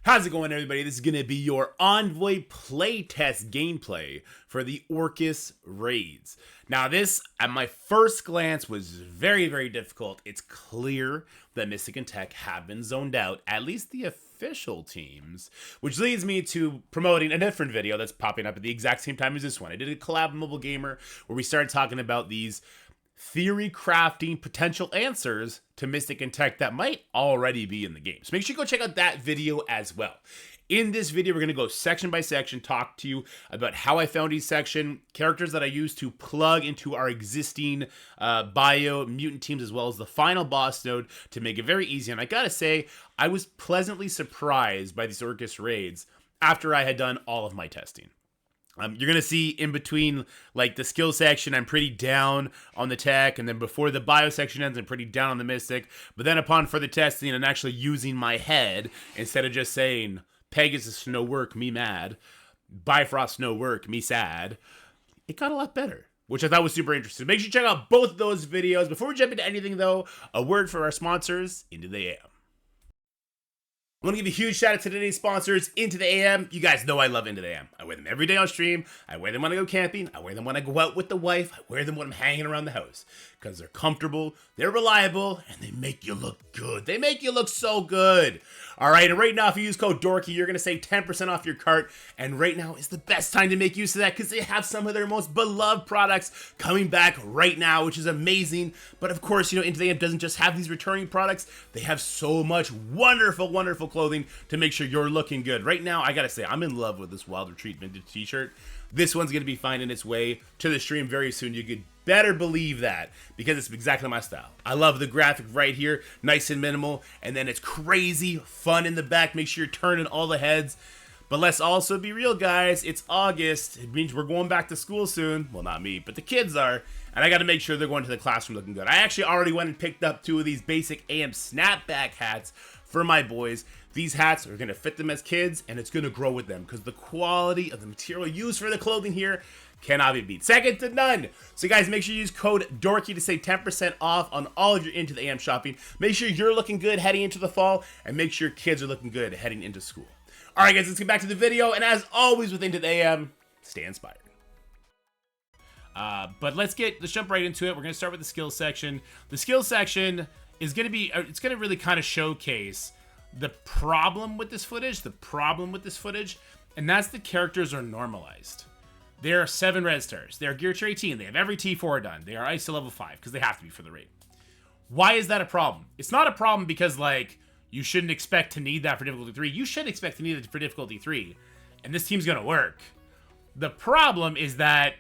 How's it going, everybody? This is going to be your Envoy playtest gameplay for the Orchis raids. Now, this, at my first glance, was very, very difficult. It's clear that Mystic and Tech have been zoned out, at least the official teams, which leads me to promoting a different video that's popping up at the exact same time as this one. I did a collab with Mobile Gamer where we started talking about these theory crafting potential answers to Mystic and Tech that might already be in the game. So make sure you go check out that video as well. In this video, we're going to go section by section, talk to you about how I found each section, characters that I used to plug into our existing bio, mutant teams, as well as the final boss node to make it very easy. And I gotta say, I was pleasantly surprised by these Orchis raids after I had done all of my testing. You're going to see in between, like, the skill section, I'm pretty down on the tech, and then before the bio section ends, I'm pretty down on the mystic, but then upon further testing and actually using my head, instead of just saying, Pegasus no work, me mad, Bifrost no work, me sad, it got a lot better, which I thought was super interesting. Make sure you check out both of those videos. Before we jump into anything, though, a word for our sponsors, Into the AM. I want to give a huge shout out to today's sponsors, Into the AM. You guys know I love Into the AM. I wear them every day on stream. I wear them when I go camping. I wear them when I go out with the wife. I wear them when I'm hanging around the house. Because they're comfortable, they're reliable, and they make you look good. They make you look so good. All right, and right now, if you use code DORKY, you're going to save 10% off your cart. And right now is the best time to make use of that because they have some of their most beloved products coming back right now, which is amazing. But of course, you know, Into the AM doesn't just have these returning products. They have so much wonderful, wonderful clothing to make sure you're looking good. Right now, I got to say, I'm in love with this Wild Retreat vintage t-shirt. This one's going to be finding its way to the stream very soon. You could better believe that because it's exactly my style. I love the graphic right here, nice and minimal, and then it's crazy fun in the back. Make sure you're turning all the heads. But let's also be real, guys. It's August. It means we're going back to school soon. Well, not me, but the kids are. And I got to make sure they're going to the classroom looking good. I actually already went and picked up 2 of these basic AM snapback hats for my boys. These hats are going to fit them as kids, and it's going to grow with them because the quality of the material used for the clothing here cannot be beat. Second to none. So guys, make sure you use code DORKY to save 10% off on all of your Into the AM shopping. Make sure you're looking good heading into the fall, and make sure your kids are looking good heading into school. All right, guys, let's get back to the video. And as always with Into the AM, stay inspired. But let's jump right into it. We're going to start with the skill section. The skill section is going to be, it's going to really kind of showcase the problem with this footage, and that's the characters are normalized. They are 7 red stars. They are gear tier 18. They have every T4 done. They are ice to level 5 because they have to be for the raid. Why is that a problem? It's not a problem because, like, you shouldn't expect to need that for difficulty 3. You should expect to need it for difficulty 3, and this team's going to work. The problem is that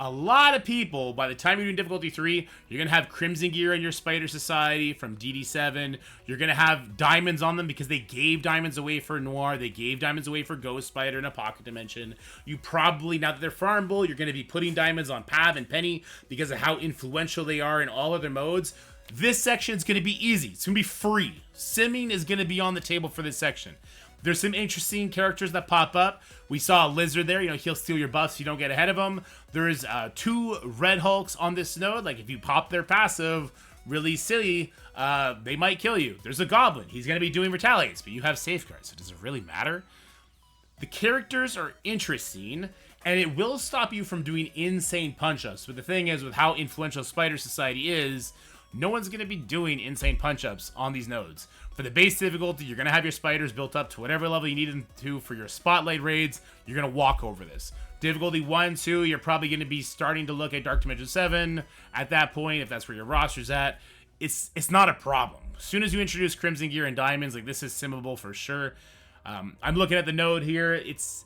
a lot of people, by the time you're doing difficulty 3, you're going to have Crimson Gear in your Spider Society from DD7. You're going to have diamonds on them because they gave diamonds away for Noir. They gave diamonds away for Ghost Spider in a Pocket Dimension. You probably, now that they're farmable, you're going to be putting diamonds on Pav and Penny because of how influential they are in all other modes. This section is going to be easy. It's going to be free. Simming is going to be on the table for this section. There's some interesting characters that pop up. We saw a lizard there. You know, he'll steal your buffs so you don't get ahead of him. There's 2 Red Hulks on this node. Like, if you pop their passive really silly, they might kill you. There's a Goblin. He's going to be doing retaliates, but you have safeguards. So does it really matter? The characters are interesting, and it will stop you from doing insane punch-ups. But the thing is, with how influential Spider Society is, no one's going to be doing insane punch-ups on these nodes. For the base difficulty, you're going to have your spiders built up to whatever level you need them to for your spotlight raids. You're going to walk over this. Difficulty 1, 2, you're probably going to be starting to look at Dark Dimension 7 at that point, if that's where your roster's at. It's not a problem. As soon as you introduce Crimson Gear and Diamonds, like, this is simmable for sure. I'm looking at the node here. It's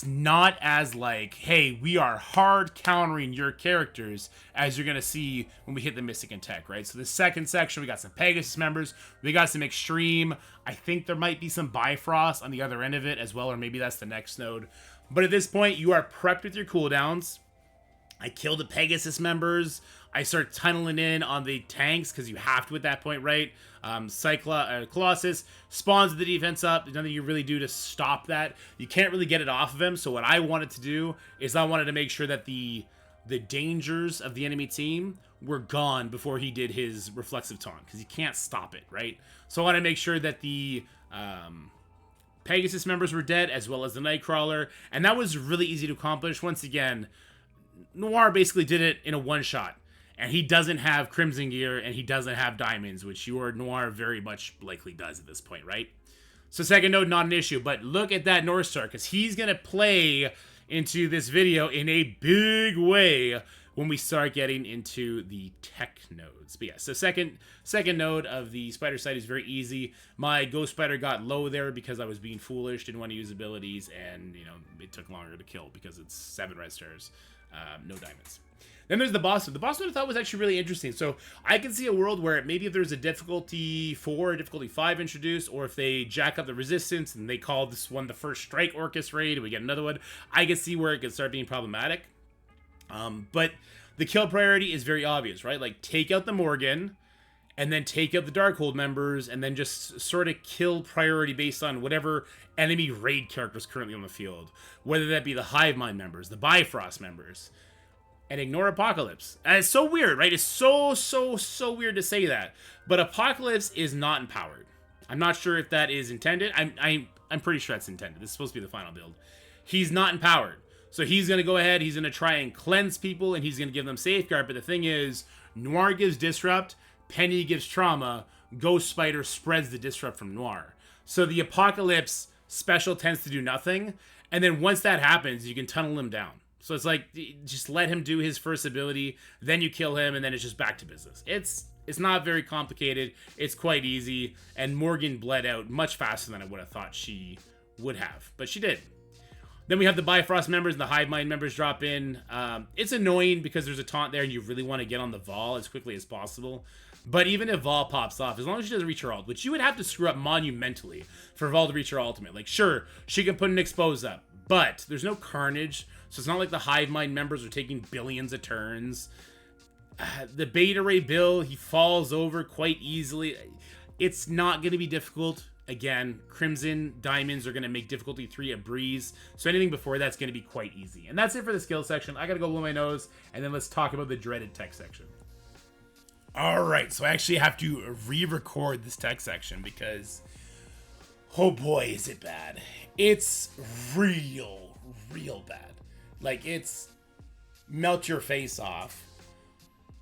not as like, hey, we are hard countering your characters as you're going to see when we hit the Mystic and Tech, right? So the second section, we got some Pegasus members. We got some Extreme. I think there might be some Bifrost on the other end of it as well, or maybe that's the next node. But at this point, you are prepped with your cooldowns. I killed the Pegasus members. I start tunneling in on the tanks because you have to at that point, right? Colossus spawns the defense up. There's nothing you really do to stop that. You can't really get it off of him. So what I wanted to do is I wanted to make sure that the dangers of the enemy team were gone before he did his reflexive taunt because you can't stop it, right? So I want to make sure that the Pegasus members were dead, as well as the Nightcrawler, and that was really easy to accomplish. Once again, Noir basically did it in a one-shot, and he doesn't have Crimson Gear, and he doesn't have Diamonds, which your Noir very much likely does at this point, right? So second node, not an issue, but look at that North Star, because he's going to play into this video in a big way when we start getting into the tech nodes. But yeah, so second node of the spider side is very easy. My Ghost Spider got low there because I was being foolish, didn't want to use abilities, and, you know, it took longer to kill because it's 7 red stars, no diamonds. Then there's the boss node. The boss node I thought was actually really interesting. So I can see a world where maybe if there's a difficulty 4 or difficulty 5 introduced, or if they jack up the resistance and they call this one the first strike Orchis raid and we get another one, I can see where it could start being problematic. But the kill priority is very obvious, right? Like, take out the Morgan, and then take out the Darkhold members, and then just sort of kill priority based on whatever enemy raid characters currently on the field. Whether that be the Hive Mind members, the Bifrost members, and ignore Apocalypse. And it's so weird, right? It's so weird to say that. But Apocalypse is not empowered. I'm not sure if that is intended. I'm pretty sure that's intended. This is supposed to be the final build. He's not empowered. So he's going to go ahead, he's going to try and cleanse people, and he's going to give them Safeguard. But the thing is, Noir gives Disrupt, Penny gives Trauma, Ghost Spider spreads the Disrupt from Noir. So the Apocalypse special tends to do nothing, and then once that happens, you can tunnel him down. So it's like, just let him do his first ability, then you kill him, and then it's just back to business. It's not very complicated, it's quite easy, and Morgan bled out much faster than I would have thought she would have, but she did. Then we have the Bifrost members and the Hive Mind members drop in. It's annoying because there's a taunt there and you really want to get on the Vol as quickly as possible. But even if Vol pops off, as long as she doesn't reach her ult, which you would have to screw up monumentally for Vol to reach her ultimate. Like, sure, she can put an Expose up, but there's no Carnage, so it's not like the Hive Mind members are taking billions of turns. The Beta Ray Bill, he falls over quite easily. It's not going to be difficult. Again, Crimson Diamonds are going to make difficulty 3 a breeze. So anything before that's going to be quite easy. And that's it for the skill section. I got to go blow my nose. And then let's talk about the dreaded tech section. All right. So I actually have to re-record this tech section because, oh boy, is it bad. It's real bad. Like, it's melt your face off.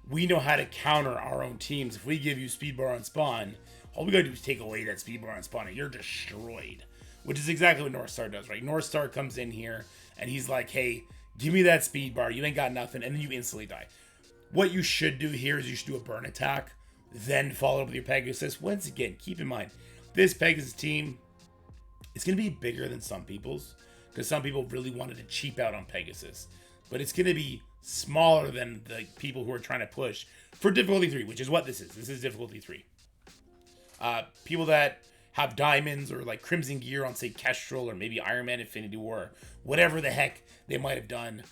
We know how to counter our own teams. If we give you speed bar on spawn, all we gotta do is take away that speed bar on spawn and you're destroyed. Which is exactly what North Star does, right? North Star comes in here and he's like, hey, give me that speed bar. You ain't got nothing. And then you instantly die. What you should do here is you should do a burn attack, then follow up with your Pegasus. Once again, keep in mind, this Pegasus team is gonna be bigger than some people's because some people really wanted to cheap out on Pegasus. But it's gonna be smaller than the people who are trying to push for difficulty 3, which is what this is. This is difficulty 3. People that have diamonds or like Crimson Gear on, say, Kestrel or maybe Iron Man Infinity War, whatever the heck they might have done.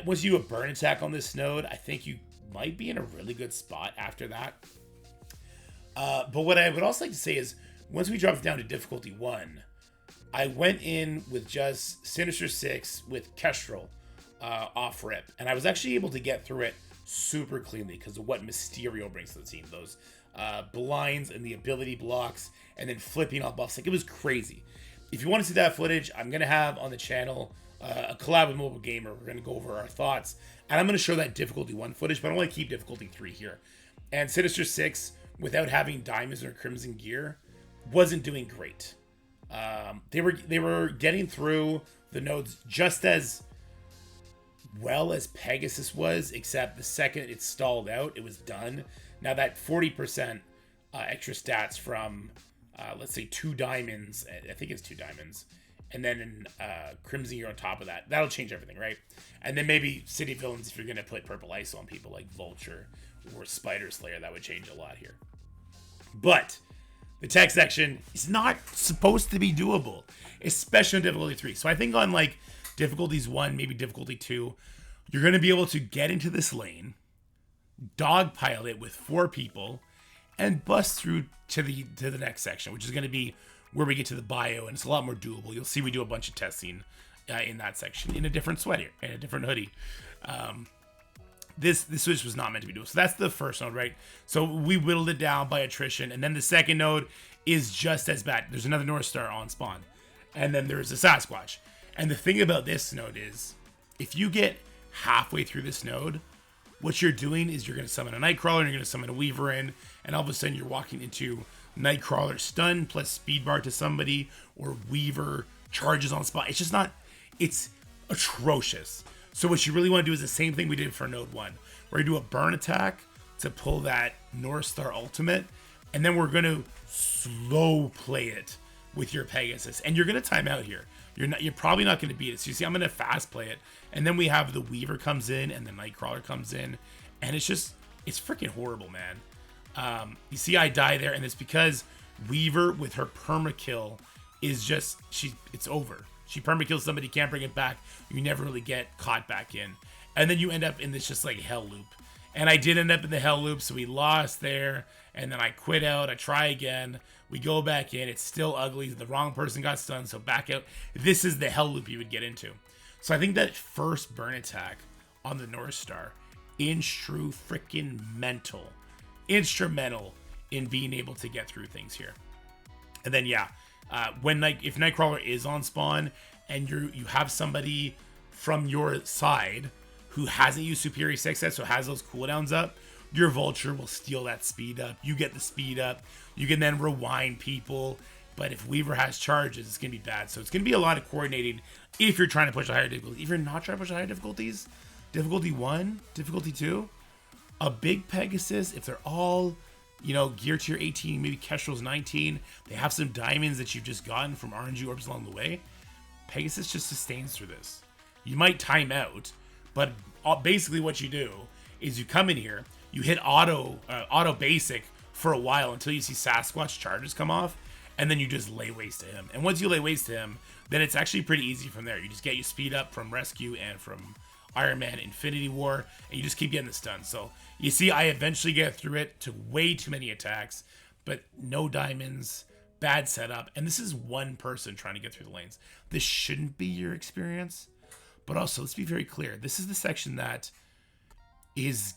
Once you do a burn attack on this node, I think you might be in a really good spot after that. But what I would also like to say is, once we dropped down to difficulty 1, I went in with just Sinister 6 with Kestrel off rip, and I was actually able to get through it super cleanly because of what Mysterio brings to the team. Those blinds and the ability blocks, and then flipping off buffs. Like, it was crazy. If you want to see that footage, I'm going to have on the channel a collab with Mobile Gamer. We're going to go over our thoughts, and I'm going to show that difficulty 1 footage, but I want to keep difficulty 3 here. And Sinister 6, without having diamonds or Crimson Gear, wasn't doing great. They were getting through the nodes just as well as Pegasus was, except the second it stalled out, it was done. Now that 40% extra stats from, let's say, 2 diamonds, I think it's 2 diamonds, and then Crimson Gear on top of that, that'll change everything, right? And then maybe City Villains, if you're going to put Purple Ice on people like Vulture or Spider Slayer, that would change a lot here. But the tech section is not supposed to be doable, especially on difficulty 3. So I think on like difficulties 1, maybe difficulty 2, you're going to be able to get into this lane, dogpile it with 4 people, and bust through to the next section, which is going to be where we get to the bio, and it's a lot more doable. You'll see we do a bunch of testing in that section in a different sweater, in a different hoodie. This switch was not meant to be doable. So that's the first node, right? So we whittled it down by attrition, and then the second node is just as bad. There's another North Star on spawn. and then there's a Sasquatch. And the thing about this node is, if you get halfway through this node, what you're doing is you're going to summon a Nightcrawler, and you're going to summon a Weaver in, and all of a sudden you're walking into Nightcrawler stun plus speed bar to somebody, or Weaver charges on the spot. It's just not, it's atrocious. So what you really want to do is the same thing we did for node 1. We're going to do a burn attack to pull that North Star ultimate, and then we're going to slow play it with your Pegasus. And you're going to time out here. You're probably not going to beat it. So you see, I'm going to fast play it, and then we have the Weaver comes in and the Nightcrawler comes in, and it's freaking horrible, man. You see I die there, and it's because Weaver with her perma kill is just, it's over. She perma kills somebody, can't bring it back. You never really get caught back in. And then you end up in this just like hell loop. And I did end up in the hell loop, so we lost there. And then I quit out, I try again. We go back in, it's still ugly. The wrong person got stunned, so back out. This is the hell loop you would get into. So I think that first burn attack on the North Star, true freaking instrumental in being able to get through things here. And then yeah, if Nightcrawler is on spawn and you have somebody from your side who hasn't used Superior 6 yet, so has those cooldowns up, your Vulture will steal that speed up. You get the speed up. You can then rewind people. But if Weaver has charges, it's going to be bad. So it's going to be a lot of coordinating if you're trying to push a higher difficulty. If you're not trying to push higher difficulties, difficulty 1, difficulty 2, a big Pegasus, if they're all, gear tier 18, maybe Kestrel's 19, they have some diamonds that you've just gotten from RNG orbs along the way, Pegasus just sustains through this. You might time out, but basically what you do is you come in here, you hit auto basic for a while until you see Sasquatch charges come off, and then you just lay waste to him. And once you lay waste to him, then it's actually pretty easy from there. You just get your speed up from Rescue and from Iron Man Infinity War, and you just keep getting the stun. So you see I eventually get through it to way too many attacks, but no diamonds, bad setup, and this is one person trying to get through the lanes. This shouldn't be your experience, but also let's be very clear. This is the section that is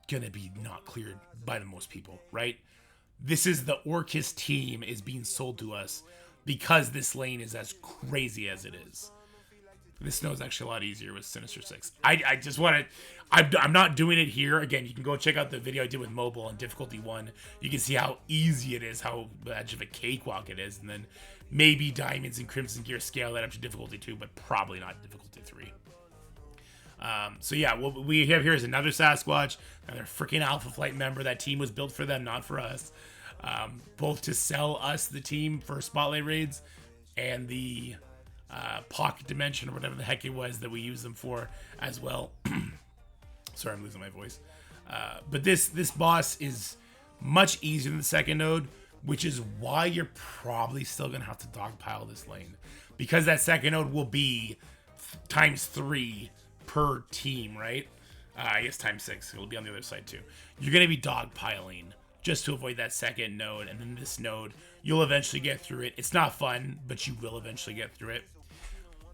gonna be not cleared by the most people, right? This is the Orchis team is being sold to us because this lane is as crazy as it is. This snow is actually a lot easier with Sinister 6. I just want to, I'm not doing it here. Again, you can go check out the video I did with mobile on difficulty 1. You can see how easy it is, how much of a cakewalk it is. And then maybe Diamonds and Crimson Gear scale that up to difficulty 2, but probably not difficulty 3. So yeah, what we have here is another Sasquatch, another freaking Alpha Flight member. That team was built for them, not for us. Both to sell us the team for Spotlight raids and the Pocket Dimension or whatever the heck it was that we use them for as well. Sorry, I'm losing my voice. But this boss is much easier than the second node, which is why you're probably still going to have to dogpile this lane. Because that second node will be times 3 per team, right? I guess times 6. It'll be on the other side too. You're going to be dogpiling just to avoid that second node. And then this node, you'll eventually get through it. It's not fun, but you will eventually get through it.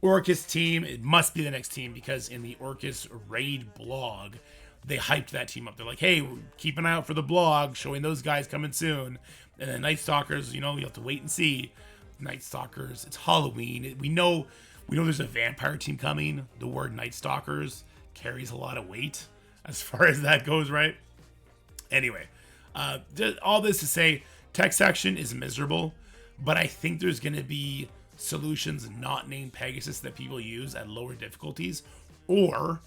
Orchis team, it must be the next team because in the Orchis raid blog, they hyped that team up. They're like, hey, keep an eye out for the blog, showing those guys coming soon. And then Night Stalkers, you have to wait and see. Night Stalkers, it's Halloween. We know there's a vampire team coming. The word Night Stalkers carries a lot of weight as far as that goes, right? Anyway, all this to say, Tech Section is miserable, but I think there's going to be solutions not named Pegasus that people use at lower difficulties, or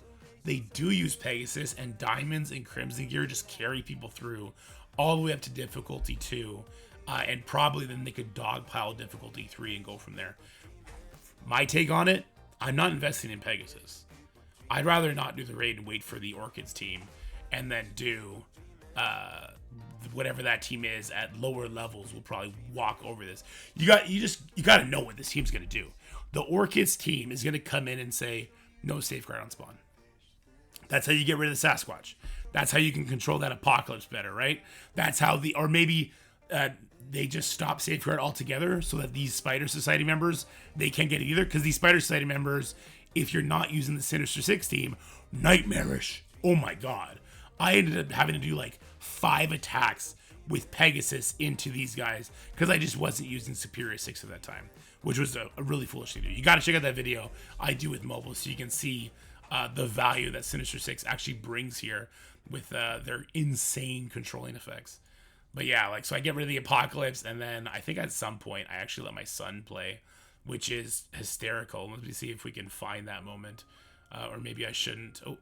they do use Pegasus and Diamonds and Crimson Gear just carry people through all the way up to difficulty 2, and probably then they could dogpile difficulty 3 and go from there. My take on it, I'm not investing in Pegasus. I'd rather not do the raid and wait for the Orchids team and then do whatever that team is at lower levels. Will probably walk over this. You got to know what this team's going to do. The Orchids team is going to come in and say no safeguard on spawn. That's how you get rid of the Sasquatch. That's how you can control that apocalypse better, right? That's how they just stop safeguard altogether so that these Spider Society members, they can't get it either. Because these Spider Society members, if you're not using the Sinister 6 team, nightmarish. Oh my god. I ended up having to do like 5 attacks with Pegasus into these guys because I just wasn't using Superior 6 at that time, which was a really foolish thing to do. You got to check out that video I do with mobile so you can see the value that Sinister 6 actually brings here with their insane controlling effects. But yeah, like, so I get rid of the Apocalypse, and then I think at some point I actually let my son play, which is hysterical. Let me see if we can find that moment. Or maybe I shouldn't. Oh,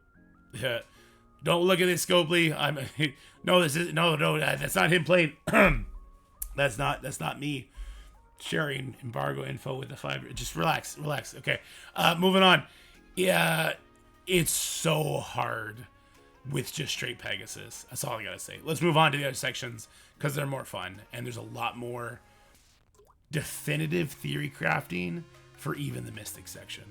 don't look at this, Scopely. No, that's not him playing. That's not me sharing embargo info with the 5. Just relax. Okay, moving on. Yeah, it's so hard with just straight Pegasus. That's all I gotta say. Let's move on to the other sections because they're more fun and there's a lot more definitive theory crafting for even the Mystic section.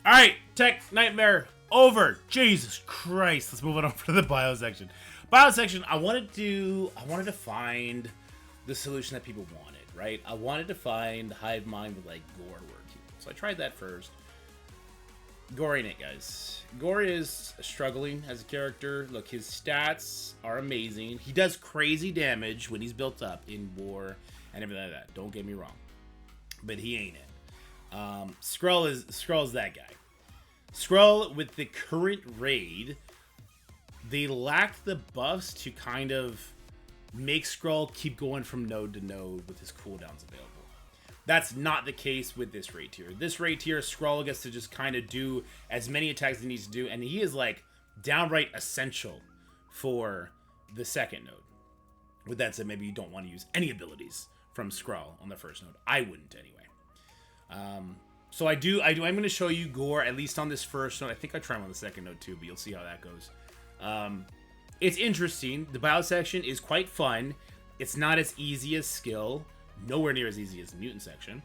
All right, Tech Nightmare over. Jesus Christ. Let's move on over to the Bio section. Bio section, I wanted to find the solution that people wanted, right? I wanted to find Hive Mind with like Gore working. So I tried that first. Gore ain't it, guys. Gore is struggling as a character. Look, his stats are amazing. He does crazy damage when he's built up in war and everything like that. Don't get me wrong. But he ain't it. Skrull's that guy. Skrull, with the current raid, they lack the buffs to kind of make Skrull keep going from node to node with his cooldowns available. That's not the case with this raid tier. This raid tier, Skrull gets to just kind of do as many attacks as he needs to do, and he is like downright essential for the second node. With that said, maybe you don't want to use any abilities from Skrull on the first node. I wouldn't anyway. So I'm going to show you Gore, at least on this first node. I think I try him on the second node too, but you'll see how that goes. It's interesting. The Bio section is quite fun. It's not as easy as skill. Nowhere near as easy as the Mutant section,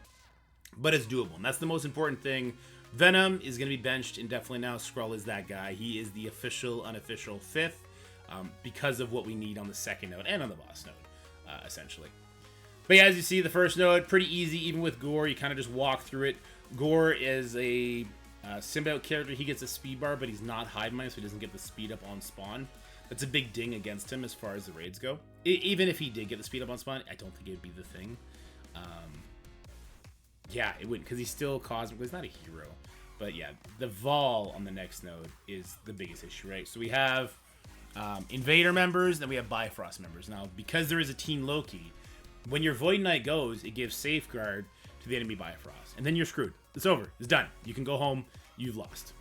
but it's doable, and that's the most important thing. Venom is going to be benched indefinitely now. Skrull is that guy. He is the official, unofficial 5th because of what we need on the second node and on the boss node, essentially. But yeah, as you see, the first node, pretty easy, even with Gore. You kind of just walk through it. Gore is a symbiote character. He gets a speed bar, but he's not Hive Mind, so he doesn't get the speed up on spawn. That's a big ding against him as far as the raids go. Even if he did get the speed up on spawn, I don't think it would be the thing. Yeah, it wouldn't, because he's still cosmic. He's not a hero. But yeah, the Vol on the next node is the biggest issue, right? So we have Invader members, then we have Bifrost members. Now, because there is a Team Loki, when your Void Knight goes, it gives Safeguard to the enemy Bifrost. And then you're screwed. It's over. It's done. You can go home. You've lost.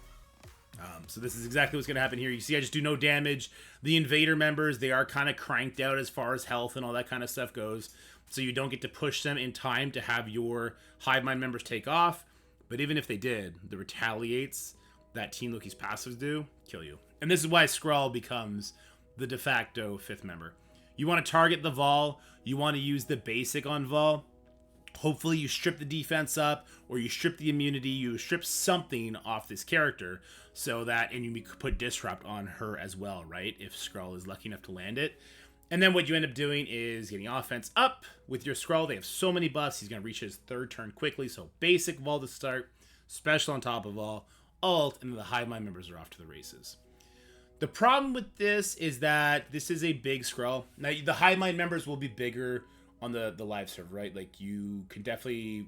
So this is exactly what's going to happen here. You see I just do no damage. The Invader members, they are kind of cranked out as far as health and all that kind of stuff goes. So you don't get to push them in time to have your Hive Mind members take off. But even if they did, the retaliates that Team Loki's passives do kill you. And this is why Skrull becomes the de facto 5th member. You want to target the Vol. You want to use the basic on Vol. Hopefully you strip the defense up, or you strip the immunity, you strip something off this character, so that, and you could put Disrupt on her as well, right? If Skrull is lucky enough to land it. And then what you end up doing is getting offense up with your Skrull. They have so many buffs, he's going to reach his 3rd turn quickly, so basic Vol to start, special on top of all, ult, and then the Hive Mind members are off to the races. The problem with this is that this is a big Skrull. Now, the Hive Mind members will be bigger on the live server, right? Like, you can definitely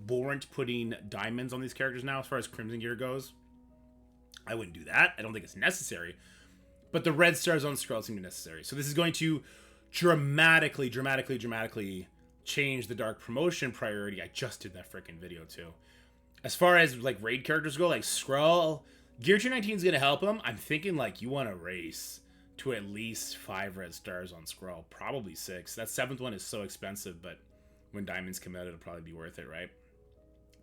warrant putting diamonds on these characters now as far as Crimson Gear goes. I wouldn't do that. I don't think it's necessary. But the red stars on Skrull seem necessary. So this is going to dramatically change the Dark Promotion priority. I just did that freaking video too. As far as like raid characters go, like Skrull, Gear Tier 19 is going to help him. I'm thinking like you want to race to at least 5 red stars on Skrull, probably 6. That 7th one is so expensive, but when diamonds come out, it'll probably be worth it, right?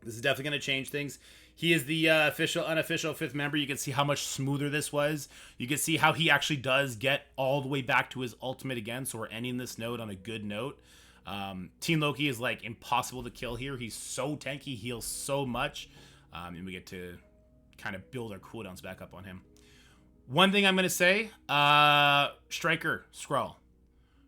This is definitely going to change things. He is the official, unofficial 5th member. You can see how much smoother this was. You can see how he actually does get all the way back to his ultimate again, so we're ending this node on a good note. Team Loki is like impossible to kill here. He's so tanky, heals so much, and we get to kind of build our cooldowns back up on him. One thing I'm going to say, Striker Skrull.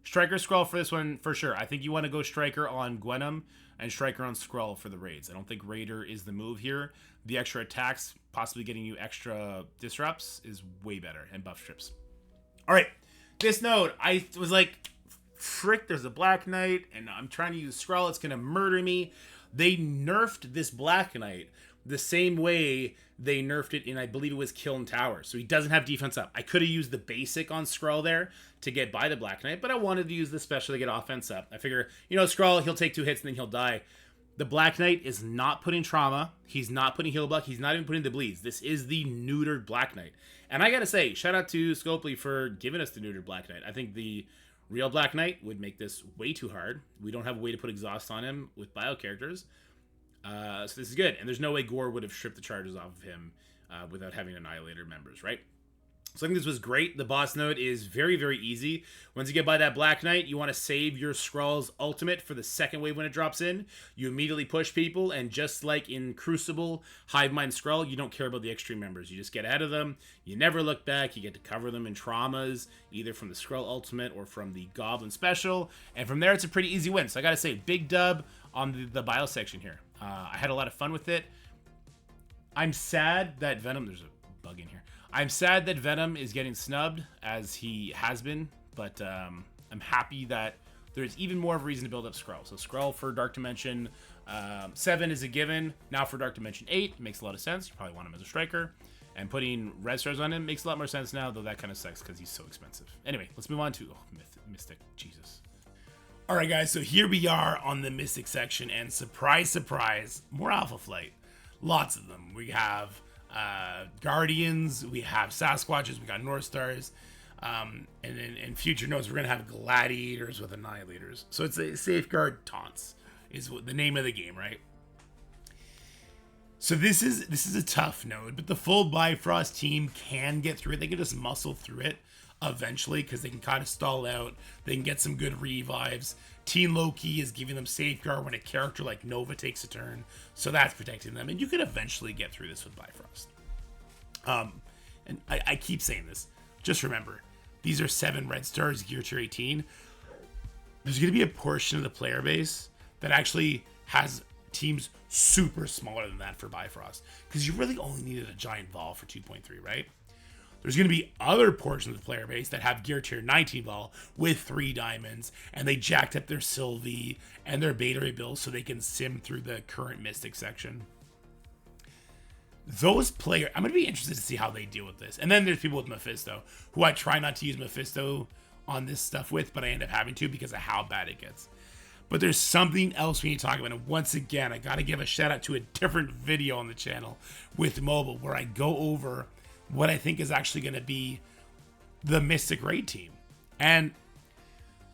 Striker Skrull for this one, for sure. I think you want to go Striker on Gwenum and Striker on Skrull for the raids. I don't think Raider is the move here. The extra attacks, possibly getting you extra disrupts, is way better, and buff strips. All right, this node, I was like frick, there's a Black Knight, and I'm trying to use Skrull, it's gonna murder me. They nerfed this Black Knight the same way they nerfed it in, I believe it was Kiln Tower. So he doesn't have defense up. I could have used the basic on Skrull there to get by the Black Knight, but I wanted to use the special to get offense up. I figure, Skrull, he'll take 2 hits and then he'll die. The Black Knight is not putting trauma. He's not putting heal buck. He's not even putting the bleeds. This is the neutered Black Knight. And I gotta say, shout out to Scopely for giving us the neutered Black Knight. I think the real Black Knight would make this way too hard. We don't have a way to put exhaust on him with bio characters. So this is good. And there's no way Gore would have stripped the charges off of him without having Annihilator members, right? So I think this was great. The boss node is very, very easy. Once you get by that Black Knight, you want to save your Skrull's ultimate for the second wave when it drops in. You immediately push people, and just like in Crucible, Hive Mind Skrull, you don't care about the extreme members. You just get ahead of them. You never look back. You get to cover them in traumas, either from the Skrull ultimate or from the Goblin special. And from there, it's a pretty easy win. So I got to say, big dub on the bio section here. I had a lot of fun with it. I'm sad that Venom... There's a bug in here. I'm sad that Venom is getting snubbed, as he has been, but I'm happy that there's even more of a reason to build up Skrull. So Skrull for Dark Dimension 7 is a given. Now for Dark Dimension 8, makes a lot of sense. You probably want him as a striker. And putting red stars on him makes a lot more sense now, though that kind of sucks because he's so expensive. Anyway, let's move on to Mystic. Jesus. All right, guys, so here we are on the Mystic section, and surprise, surprise, more Alpha Flight. Lots of them. We have... Guardians, we have Sasquatches, we got North Stars, and then in future notes we're gonna have Gladiators with Annihilators. So it's a Safeguard Taunts is what the name of the game, right? So this is a tough node, but the full Bifrost team can get through it. They can just muscle through it eventually because they can kind of stall out. They can get some good revives. Teen Loki is giving them Safeguard when a character like Nova takes a turn, so that's protecting them, and you can eventually get through this with Bifrost. And I keep saying this. Just remember, these are 7 red stars, gear tier 18. There's going to be a portion of the player base that actually has teams super smaller than that for Bifrost, because you really only needed a giant Vol for 2.3, right? There's going to be other portions of the player base that have gear tier 19 Vol with 3 diamonds, and they jacked up their Sylvie and their Beta Ray builds so they can sim through the current Mystic section. Those players, I'm going to be interested to see how they deal with this. And then there's people with Mephisto, who I try not to use Mephisto on this stuff with, but I end up having to because of how bad it gets. But there's something else we need to talk about. And once again, I got to give a shout out to a different video on the channel with mobile where I go over what I think is actually going to be the Mystic Raid team. And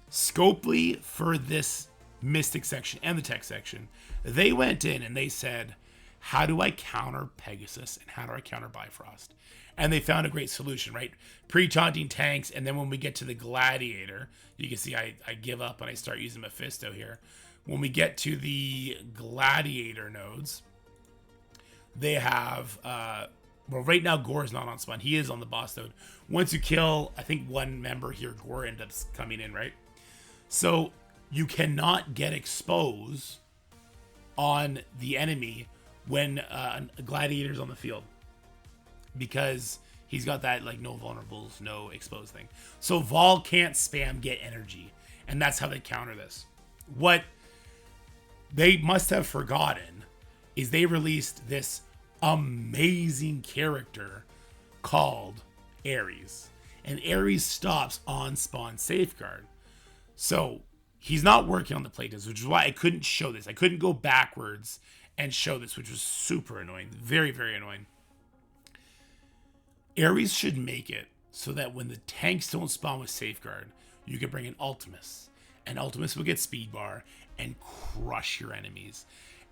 Scopely for this Mystic section and the tech section, they went in and they said, how do I counter Pegasus and how do I counter Bifrost? And they found a great solution, right? Pre-taunting tanks, and then when we get to the Gladiator, you can see I give up and I start using Mephisto here. When we get to the Gladiator nodes, they have... well, right now, Gore is not on spawn. He is on the boss node. Once you kill, I think, 1 member here, Gore ends up coming in, right? So you cannot get exposed on the enemy when a Gladiator's on the field, because he's got that, like, no vulnerables, no exposed thing. So Vol can't spam get energy, and that's how they counter this. What they must have forgotten is they released this amazing character called Ares, and Ares stops on spawn Safeguard. So he's not working on the playtest, which is why I couldn't show this. I couldn't go backwards and show this, which was super annoying. Very, very annoying. Ares should make it so that when the tanks don't spawn with Safeguard, you can bring in Ultimus, and Ultimus will get speed bar and crush your enemies.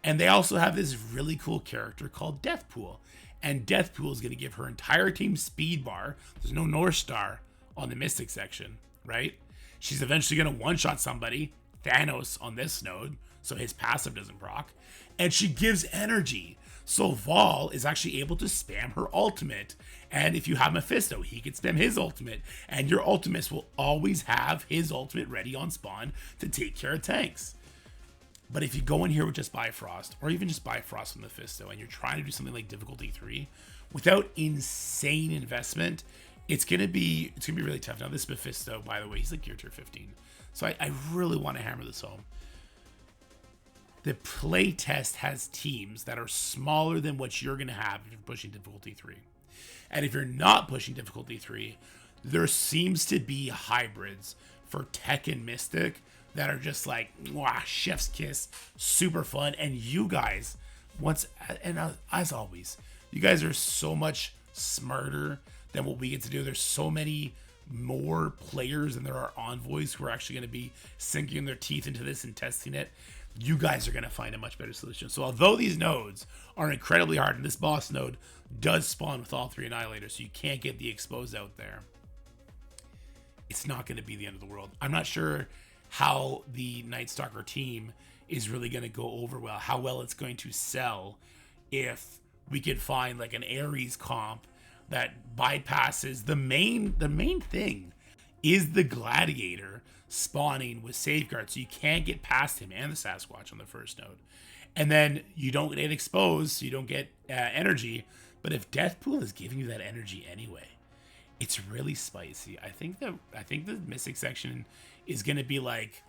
And they also have this really cool character called Deathpool. And Deathpool is going to give her entire team speed bar. There's no North Star on the Mystic section, right? She's eventually going to one-shot somebody, Thanos on this node, so his passive doesn't proc. And she gives energy. So Vol is actually able to spam her ultimate. And if you have Mephisto, he can spam his ultimate. And your Ultimus will always have his ultimate ready on spawn to take care of tanks. But if you go in here with just Bifrost, or even just Bifrost with Mephisto, and you're trying to do something like difficulty 3, without insane investment, it's gonna be really tough. Now this Mephisto, by the way, he's like gear tier 15. So I really want to hammer this home. The playtest has teams that are smaller than what you're going to have if you're pushing difficulty 3. And if you're not pushing difficulty 3, there seems to be hybrids for Tech and Mystic that are just like, wow, chef's kiss, super fun. And you guys, as always, you guys are so much smarter than what we get to do. There's so many more players than there are envoys who are actually going to be sinking their teeth into this and testing it. You guys are going to find a much better solution. So although these nodes are incredibly hard, and this boss node does spawn with all 3 annihilators, so you can't get the expose out there, it's not going to be the end of the world. I'm not sure how the Night Stalker team is really going to go over well, how well it's going to sell if we could find like an Ares comp that bypasses the main thing is the Gladiator spawning with safeguard, so you can't get past him and the Sasquatch on the first node, and then you don't get exposed, so you don't get energy. But if Deathpool is giving you that energy anyway, it's really spicy. I think the Mystic section is going to be like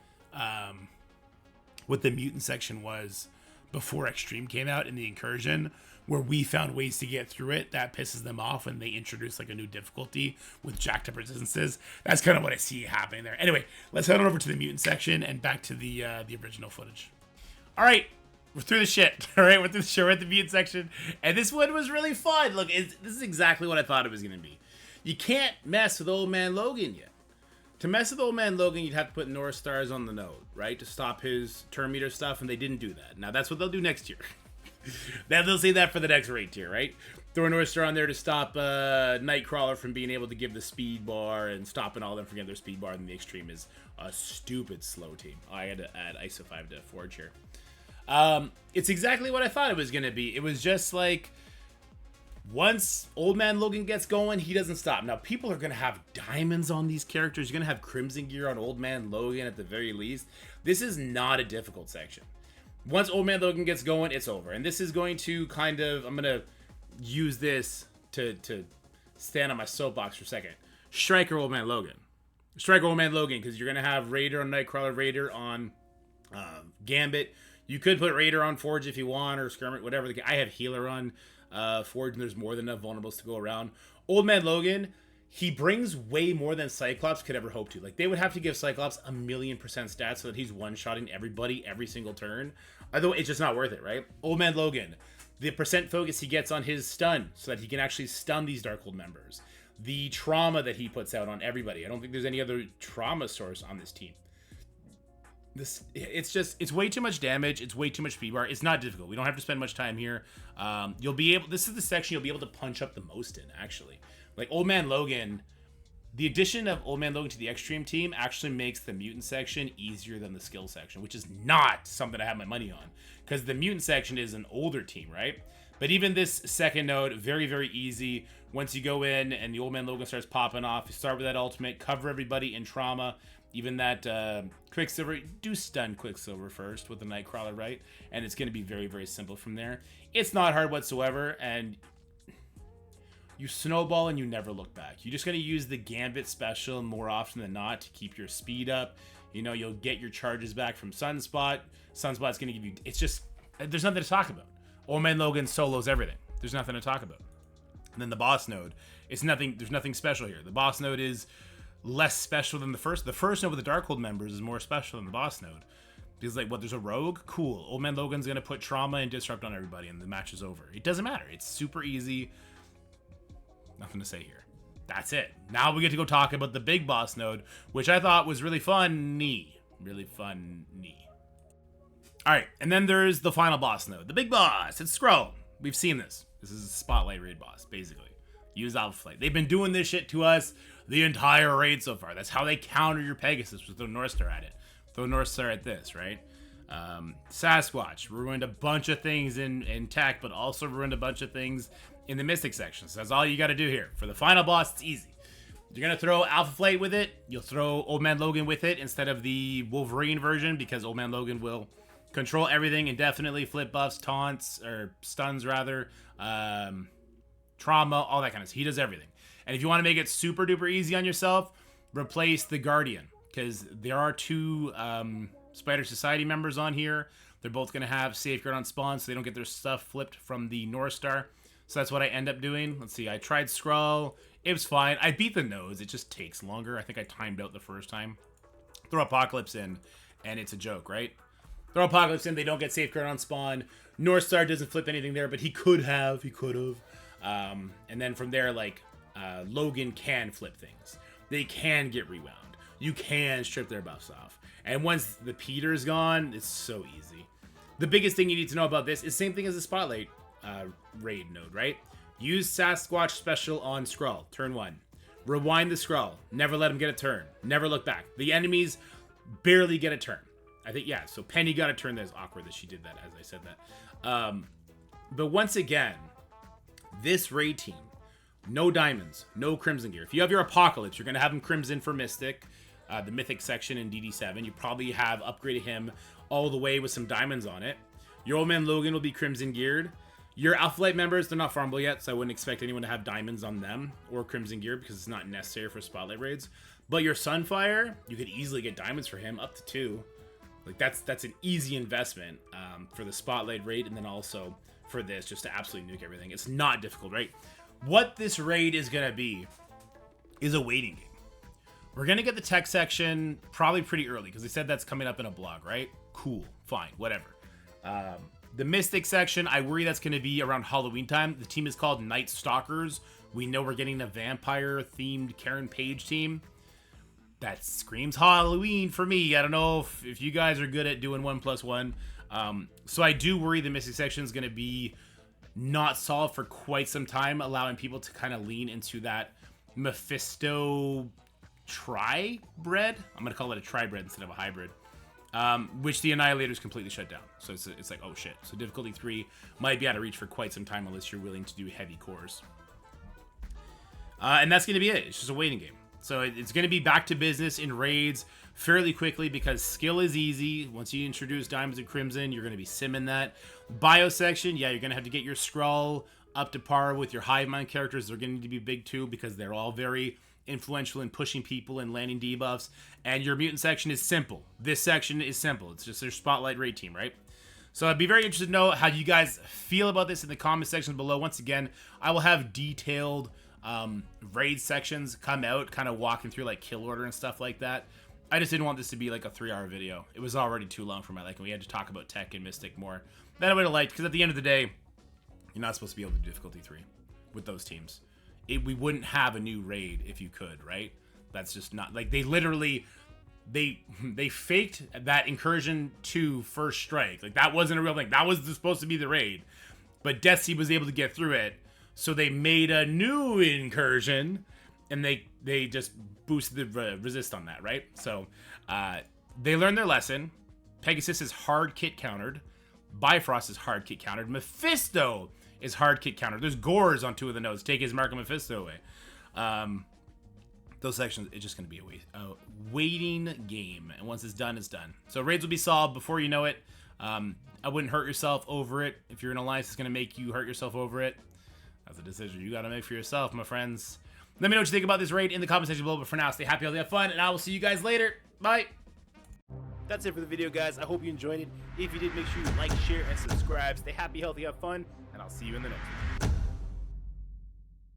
what the Mutant section was before Extreme came out in the Incursion, where we found ways to get through it that pisses them off when they introduce like a new difficulty with jacked up resistances. That's kind of what I see happening there. Anyway, let's head on over to the Mutant section and back to the original footage. All right, we're through the shit. All right, we're through the shit. We're at the Mutant section, and this one was really fun. Look, this is exactly what I thought it was going to be. You can't mess with Old Man Logan yet. To mess with Old Man Logan, you'd have to put North Stars on the node, right, to stop his turn meter stuff, and they didn't do that. Now, that's what they'll do next year. They'll say that for the next raid tier, right? Throw a North Star on there to stop Nightcrawler from being able to give the speed bar and stopping all of them from getting their speed bar. And the Extreme is a stupid slow team. I had to add ISO 5 to Forge here. It's exactly what I thought it was going to be. It was just like, once Old Man Logan gets going, he doesn't stop. Now, people are going to have diamonds on these characters. You're going to have Crimson gear on Old Man Logan at the very least. This is not a difficult section. Once Old Man Logan gets going, it's over. And this is going to kind of, I'm going to use this to stand on my soapbox for a second. Striker Old Man Logan. Striker Old Man Logan, because you're going to have Raider on Nightcrawler, Raider on Gambit. You could put Raider on Forge if you want, or Skirmish, whatever. I have Healer on Forge, and there's more than enough vulnerables to go around. Old Man Logan, he brings way more than Cyclops could ever hope to. Like, they would have to give Cyclops 1,000,000% stats so that he's one-shotting everybody every single turn. Although it's just not worth it, right? Old Man Logan, the percent focus he gets on his stun so that he can actually stun these Darkhold members. The trauma that he puts out on everybody. I don't think there's any other trauma source on this team. It's way too much damage. It's way too much speed bar. It's not difficult. We don't have to spend much time here. You'll be able, this is the section you'll be able to punch up the most in, actually. Like Old Man Logan, the addition of Old Man Logan to the Extreme team actually makes the Mutant section easier than the Skill section, which is not something I have my money on, because the Mutant section is an older team, right? But even this second node, very, very easy. Once you go in and the Old Man Logan starts popping off, you start with that ultimate, cover everybody in trauma. Even that Quicksilver, do stun Quicksilver first with the Nightcrawler, right? And it's going to be very, very simple from there. It's not hard whatsoever, and you snowball and you never look back. You're just going to use the Gambit special more often than not to keep your speed up. You know, you'll get your charges back from Sunspot. Sunspot's going to give you... It's just... There's nothing to talk about. Old Man Logan solos everything. There's nothing to talk about. And then the boss node, it's nothing. There's nothing special here. The boss node is less special than the first. The first node with the Darkhold members is more special than the boss node. Because, like, what, there's a rogue? Cool. Old Man Logan's going to put trauma and disrupt on everybody, and the match is over. It doesn't matter. It's super easy. Nothing to say here. That's it. Now we get to go talk about the big boss node, which I thought was really funny. Really funny. Alright, and then there's the final boss node. The big boss. It's Skrull. We've seen this. This is a Spotlight raid boss, basically. Use Alpha Flight. They've been doing this shit to us the entire raid so far. That's how they counter your Pegasus, with the North Star at it. Throw North Star at this, right? Sasquatch ruined a bunch of things in tech, but also ruined a bunch of things in the Mystic section. So that's all you got to do here. For the final boss, it's easy. You're going to throw Alpha Flight with it. You'll throw Old Man Logan with it instead of the Wolverine version, because Old Man Logan will control everything indefinitely, flip buffs, taunts, or stuns rather, trauma, all that kind of stuff. He does everything. And if you want to make it super duper easy on yourself, replace the Guardian. because there are two Spider Society members on here. They're both going to have Safeguard on spawn, so they don't get their stuff flipped from the North Star. So that's what I end up doing. Let's see, I tried Skrull. It was fine. I beat the nose. It just takes longer. I think I timed out the first time. Throw Apocalypse in, and it's a joke, right? Throw Apocalypse in, they don't get Safeguard on spawn. North Star doesn't flip anything there, but he could have. He could have. And then from there, like, Logan can flip things. They can get rewound. You can strip their buffs off. And once the Peter's gone, it's so easy. The biggest thing you need to know about this is same thing as the Spotlight raid node, right? Use Sasquatch special on Skrull, turn 1. Rewind the Skrull. Never let him get a turn. Never look back. The enemies barely get a turn. I think, yeah, so Penny got a turn. That's awkward that she did that as I said that. But once again, this raid team, no diamonds, no crimson gear. If you have your Apocalypse, you're going to have him crimson for Mystic, the Mythic section in DD7. You probably have upgraded him all the way with some diamonds on it. Your old man Logan will be crimson geared. Your Alpha Light members, they're not farmable yet, so I wouldn't expect anyone to have diamonds on them or crimson gear because it's not necessary for Spotlight raids. But your Sunfire, you could easily get diamonds for him, up to 2. Like, that's an easy investment for the Spotlight raid, and then also for this, just to absolutely nuke everything. It's not difficult, right? What this raid is going to be is a waiting game. We're going to get the tech section probably pretty early, because they said that's coming up in a blog, right? Cool, fine, whatever. The Mystic section, I worry that's going to be around Halloween time. The team is called Night Stalkers. We know we're getting a vampire-themed Karen Page team. That screams Halloween for me. I don't know if you guys are good at doing 1+1. So I do worry the Mystic section is going to be not solved for quite some time, allowing people to kind of lean into that Mephisto tri-bread. I'm going to call it a tri-bread instead of a hybrid. Which the Annihilator's completely shut down. So it's like, oh shit. So difficulty 3 might be out of reach for quite some time unless you're willing to do heavy cores. And that's going to be it. It's just a waiting game. So it's going to be back to business in raids fairly quickly because skill is easy. Once you introduce Diamonds and Crimson, you're going to be simming that. Bio section, yeah, you're going to have to get your Skrull up to par with your Hive Mind characters. They're going to need to be big too because they're all very influential in pushing people and landing debuffs. And your Mutant section is simple. This section is simple. It's just their Spotlight raid team, right? So I'd be very interested to know how you guys feel about this in the comment section below. Once again, I will have detailed raid sections come out, kind of walking through like kill order and stuff like that. I just didn't want this to be like a 3-hour video. It was already too long for my liking. We had to talk about tech and Mystic more than I would have liked, because at the end of the day, you're not supposed to be able to do difficulty 3 with those teams. We wouldn't have a new raid if you could, right? That's just not, like, they literally, they faked that Incursion 2 First Strike. Like, that wasn't a real thing. That was supposed to be the raid, but Death Seed was able to get through it. So they made a new Incursion, and they just boosted the resist on that, right? So they learned their lesson. Pegasus is hard kit countered. Bifrost is hard kit countered. Mephisto is hard kit countered. There's gores on 2 of the nodes. Take his mark of Mephisto away. Those sections, it's just going to be a waiting game. And once it's done, it's done. So raids will be solved before you know it. I wouldn't hurt yourself over it. If you're in alliance, it's going to make you hurt yourself over it. That's a decision you got to make for yourself, my friends. Let me know what you think about this raid in the comment section below. But for now, stay happy, healthy, have fun, and I will see you guys later. Bye. That's it for the video, guys. I hope you enjoyed it. If you did, make sure you like, share, and subscribe. Stay happy, healthy, have fun, and I'll see you in the next one.